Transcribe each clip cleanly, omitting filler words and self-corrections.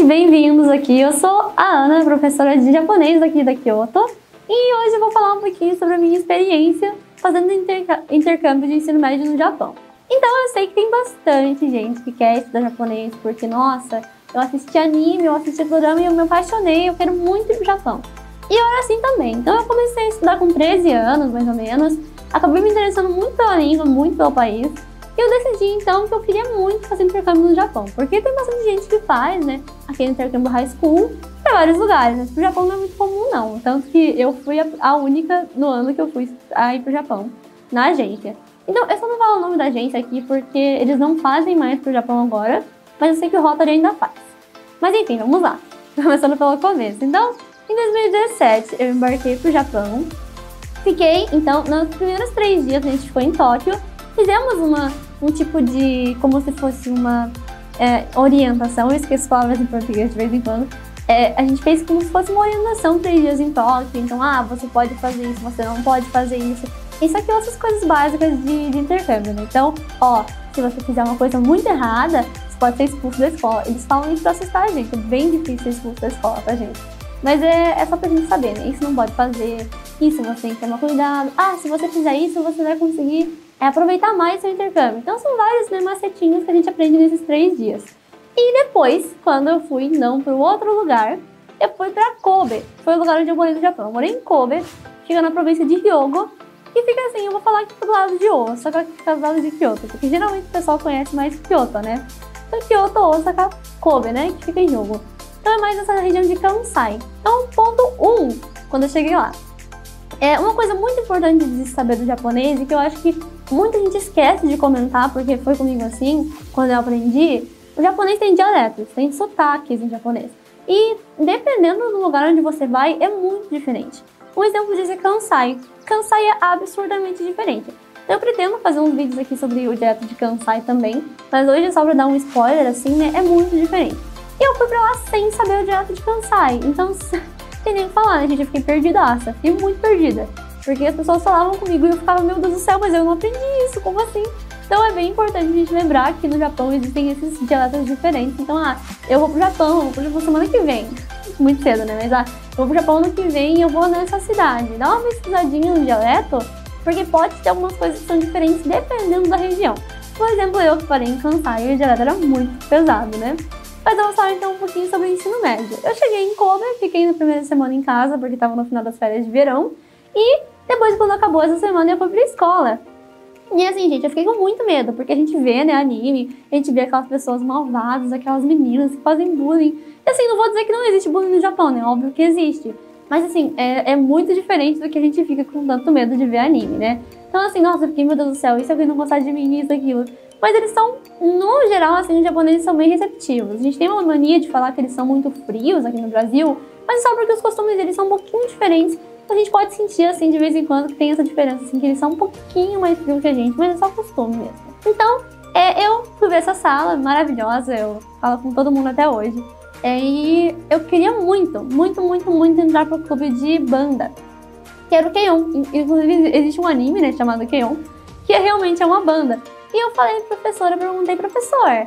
bem-vindos aqui. Eu sou a Ana, professora de japonês aqui da Kyoto, e hoje eu vou falar um pouquinho sobre a minha experiência fazendo intercâmbio de ensino médio no Japão. Então eu sei que tem bastante gente que quer estudar japonês porque, nossa, eu assisti anime, eu assisti dorama e eu me apaixonei, eu quero muito ir pro Japão. E eu era assim também, então eu comecei a estudar com 13 anos, mais ou menos, acabei me interessando muito pela língua, muito pelo país. E eu decidi, então, que eu queria muito fazer intercâmbio no Japão, porque tem bastante gente que faz, né, aquele intercâmbio high school para vários lugares, mas pro Japão não é muito comum, não. Tanto que eu fui a única no ano que eu fui a ir pro Japão, na agência. Então, eu só não falo o nome da agência aqui, porque eles não fazem mais pro Japão agora, mas eu sei que o Rotary ainda faz. Mas enfim, vamos lá, começando pelo começo. Então, em 2017, eu embarquei pro Japão, fiquei, então, nos primeiros 3 dias a gente ficou em Tóquio, fizemos um tipo de, como se fosse uma orientação, eu esqueço palavras em português de vez em quando. A gente fez como se fosse uma orientação 3 dias em Tóquio, então, você pode fazer isso, você não pode fazer isso. Isso aqui são essas coisas básicas de intercâmbio, né? Então, se você fizer uma coisa muito errada, você pode ser expulso da escola. Eles falam isso pra assustar a gente, é bem difícil ser expulso da escola pra gente. Mas é só pra gente saber, né? Isso não pode fazer, isso você tem que tomar cuidado. Se você fizer isso, você vai conseguir aproveitar mais seu intercâmbio. Então são vários, né, macetinhos que a gente aprende nesses 3 dias. E depois, quando eu fui para o outro lugar, eu fui para Kobe. Foi o lugar onde eu morei no Japão. Eu morei em Kobe, fica na província de Hyogo, e fica assim, eu vou falar aqui do lado de Osaka, que fica do lado de Kyoto, porque geralmente o pessoal conhece mais Kyoto, né? Então Kyoto, Osaka, Kobe, né, que fica em Hyogo. Então é mais essa região de Kansai. Então, ponto 1, quando eu cheguei lá. Uma coisa muito importante de saber do japonês e que eu acho que muita gente esquece de comentar, porque foi comigo assim, quando eu aprendi, o japonês tem dialetos, tem sotaques em japonês. E dependendo do lugar onde você vai, é muito diferente. Um exemplo disso é Kansai. Kansai é absurdamente diferente. Eu pretendo fazer uns vídeos aqui sobre o dialeto de Kansai também, mas hoje, só pra dar um spoiler assim, né, é muito diferente. E eu fui pra lá sem saber o dialeto de Kansai, então tem nem o que falar, né, gente? Eu fiquei perdidaça, fiquei muito perdida. Porque as pessoas falavam comigo e eu ficava, meu Deus do céu, mas eu não aprendi isso, como assim? Então é bem importante a gente lembrar que no Japão existem esses dialetos diferentes. Então, eu vou pro Japão semana que vem. Muito cedo, né? Mas, eu vou pro Japão ano que vem e eu vou nessa cidade. Dá uma pesquisadinha no dialeto, porque pode ter algumas coisas que são diferentes dependendo da região. Por exemplo, eu que parei em Kansai e o dialeto era muito pesado, né? Mas vamos falar então um pouquinho sobre o ensino médio. Eu cheguei em Kobe, fiquei na primeira semana em casa, porque estava no final das férias de verão. E depois, quando acabou essa semana, eu fui pra escola. E assim, gente, eu fiquei com muito medo, porque a gente vê, né, anime, a gente vê aquelas pessoas malvadas, aquelas meninas que fazem bullying. E assim, não vou dizer que não existe bullying no Japão, né? Óbvio que existe. Mas assim, é muito diferente do que a gente fica com tanto medo de ver anime, né? Então assim, nossa, eu fiquei, meu Deus do céu, e se alguém não gostar de mim, isso, aquilo. Mas eles são, no geral, assim, os japoneses são bem receptivos. A gente tem uma mania de falar que eles são muito frios aqui no Brasil, mas só porque os costumes deles são um pouquinho diferentes. A gente pode sentir, assim, de vez em quando que tem essa diferença, assim, que eles são um pouquinho mais frios que a gente, mas é só costume mesmo. Então, eu fui ver essa sala maravilhosa, eu falo com todo mundo até hoje. E eu queria muito, muito, muito, muito entrar pro clube de banda, que era o Keion. Inclusive, existe um anime, né, chamado Keion, que realmente é uma banda. E eu falei pra professora, perguntei, professor,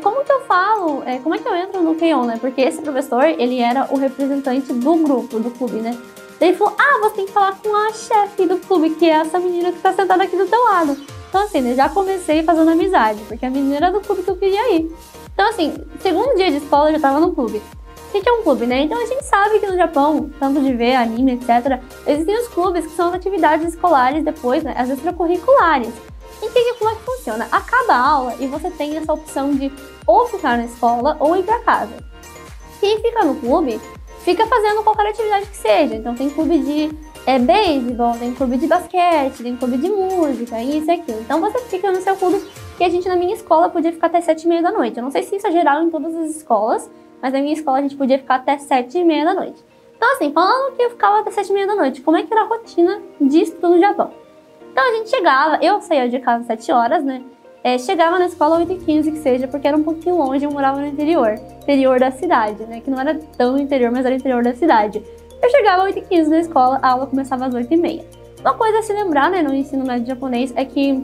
como que eu falo, como é que eu entro no Keion, né? Porque esse professor, ele era o representante do grupo, do clube, né? Daí ele falou, você tem que falar com a chefe do clube, que é essa menina que tá sentada aqui do teu lado. Então assim, eu já comecei fazendo amizade, porque a menina era do clube que eu queria ir. Então assim, segundo dia de escola eu já tava no clube. O que é um clube, né? Então a gente sabe que no Japão, tanto de ver anime, etc., existem os clubes que são as atividades escolares depois, né? As extracurriculares. E como é que funciona? Acaba a aula e você tem essa opção de ou ficar na escola ou ir pra casa. Quem fica no clube fica fazendo qualquer atividade que seja. Então tem clube de beisebol, tem clube de basquete, tem clube de música, isso e aquilo. Então você fica no seu clube, que a gente na minha escola podia ficar até 7h30 da noite. Eu não sei se isso é geral em todas as escolas, mas na minha escola a gente podia ficar até 7h30 da noite. Então assim, falando que eu ficava até 7h30 da noite, como é que era a rotina de estudo no Japão? Então a gente chegava, eu saía de casa às 7 horas, né? Chegava na escola 8h15 que seja, porque era um pouquinho longe, eu morava no interior da cidade, né? Que não era tão interior, mas era interior da cidade. Eu chegava às 8h15 na escola, a aula começava às 8h30. Uma coisa a se lembrar, né, no ensino médio japonês é que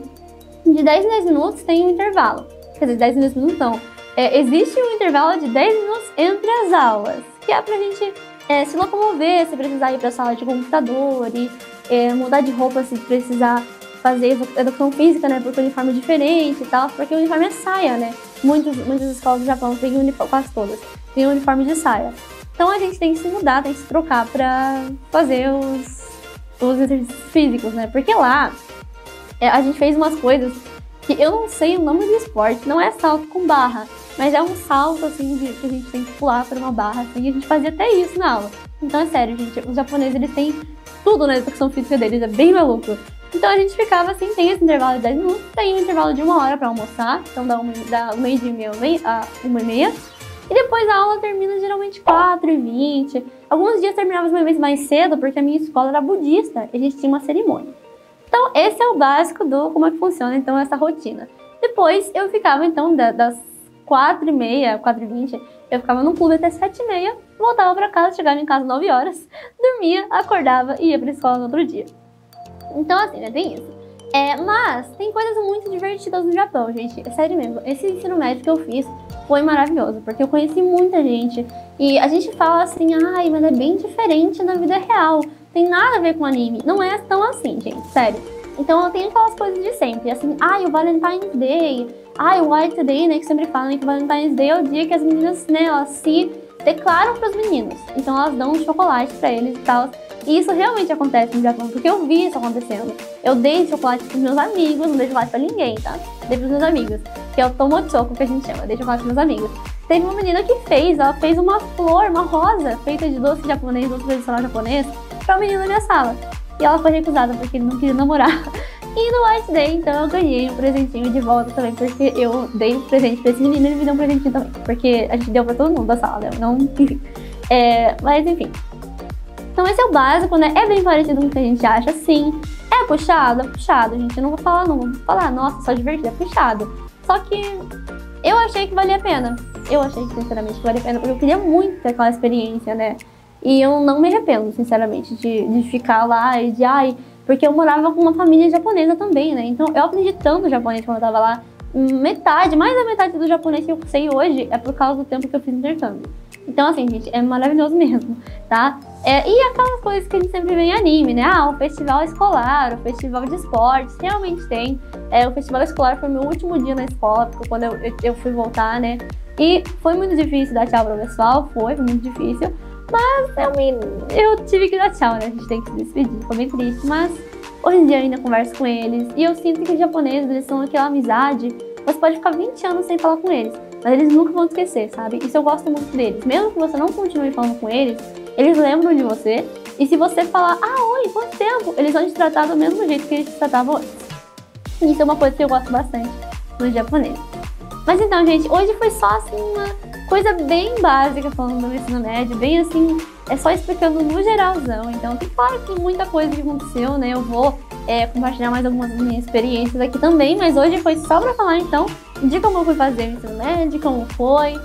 de 10 em 10 minutos tem um intervalo. Quer dizer, 10 em 10 minutos não. existe um intervalo de 10 minutos entre as aulas, que é pra gente se locomover, se precisar ir pra sala de computador e mudar de roupa se precisar fazer educação física, né, porque o uniforme é diferente e tal, porque o uniforme é saia, né? Muitas escolas do Japão têm uniforme, quase todas, têm uniforme de saia. Então a gente tem que se mudar, tem que se trocar pra fazer os exercícios físicos, né? Porque lá a gente fez umas coisas que eu não sei o nome do esporte, não é salto com barra, mas é um salto, assim, que a gente tem que pular por uma barra, assim, e a gente fazia até isso na aula. Então é sério, gente, os japoneses, eles têm tudo na educação física deles, é bem maluco. Então a gente ficava assim, tem esse intervalo de 10 minutos, tem um intervalo de 1 hora pra almoçar, então dá meio-dia e meia a 1h30. E depois a aula termina geralmente 4h20. Alguns dias terminava mais cedo, porque a minha escola era budista e a gente tinha uma cerimônia. Então esse é o básico do como é que funciona então essa rotina. Depois eu ficava então das 4h30, 4h20, eu ficava no clube até 7h30, voltava pra casa, chegava em casa 9 horas, dormia, acordava e ia pra escola no outro dia. Então assim, né, tem isso. Mas tem coisas muito divertidas no Japão, gente. É sério mesmo. Esse ensino médio que eu fiz foi maravilhoso, porque eu conheci muita gente. E a gente fala assim, ai, mas é bem diferente na vida real. Tem nada a ver com anime. Não é tão assim, gente, sério. Então eu tenho aquelas coisas de sempre, assim, ai, o Valentine's Day, ai, o White Day, né, que sempre falam que o Valentine's Day é o dia que as meninas, né, elas se declaram pros meninos. Então elas dão um chocolate pra eles e tal. E isso realmente acontece no Japão, porque eu vi isso acontecendo. Eu dei chocolate pros meus amigos, não dei chocolate pra ninguém, tá? Dei pros meus amigos, que é o tomochoco que a gente chama, dei chocolate pros meus amigos. Teve uma menina que ela fez uma flor, uma rosa, feita de doce japonês, doce tradicional japonês, pra um menino na minha sala. E ela foi recusada porque ele não queria namorar. E no White Day, então, eu ganhei um presentinho de volta também, porque eu dei um presente pra esse menino e ele me deu um presentinho também. Porque a gente deu pra todo mundo da sala, né? Não, enfim. Mas, enfim. Então esse é o básico, né? É bem parecido com o que a gente acha, sim. É puxado, gente. Eu não vou falar, nossa, só divertido, é puxado. Só que eu achei que valia a pena. Eu achei, sinceramente, que valia a pena, porque eu queria muito ter aquela experiência, né? E eu não me arrependo, sinceramente, de ficar lá e porque eu morava com uma família japonesa também, né? Então eu aprendi tanto japonês quando eu tava lá. Mais da metade do japonês que eu sei hoje é por causa do tempo que eu fiz intercâmbio. Então, assim, gente, é maravilhoso mesmo, tá? E aquelas coisas que a gente sempre vê em anime, né? O festival escolar, o festival de esportes, realmente tem. O festival escolar foi meu último dia na escola, porque quando eu fui voltar, né? E foi muito difícil dar tchau pro pessoal, foi muito difícil. Mas eu tive que dar tchau, né? A gente tem que se despedir, foi bem triste, mas hoje em dia eu ainda converso com eles. E eu sinto que os japoneses, eles são aquela amizade, você pode ficar 20 anos sem falar com eles, mas eles nunca vão esquecer, sabe? Isso eu gosto muito deles. Mesmo que você não continue falando com eles, eles lembram de você. E se você falar, oi, quanto tempo? Eles vão te tratar do mesmo jeito que eles te tratavam antes. E isso é uma coisa que eu gosto bastante no japonês. Mas então, gente, hoje foi só assim uma coisa bem básica falando do ensino médio, bem assim, só explicando no geralzão. Então, tem claro que muita coisa que aconteceu, né? Eu vou compartilhar mais algumas das minhas experiências aqui também, mas hoje foi só pra falar, então, de como eu fui fazer o ensino médio, como foi,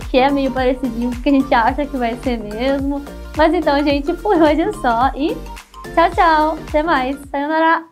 que é meio parecidinho com o que a gente acha que vai ser mesmo. Mas então, gente, por hoje é só e tchau, tchau, até mais, sayonara!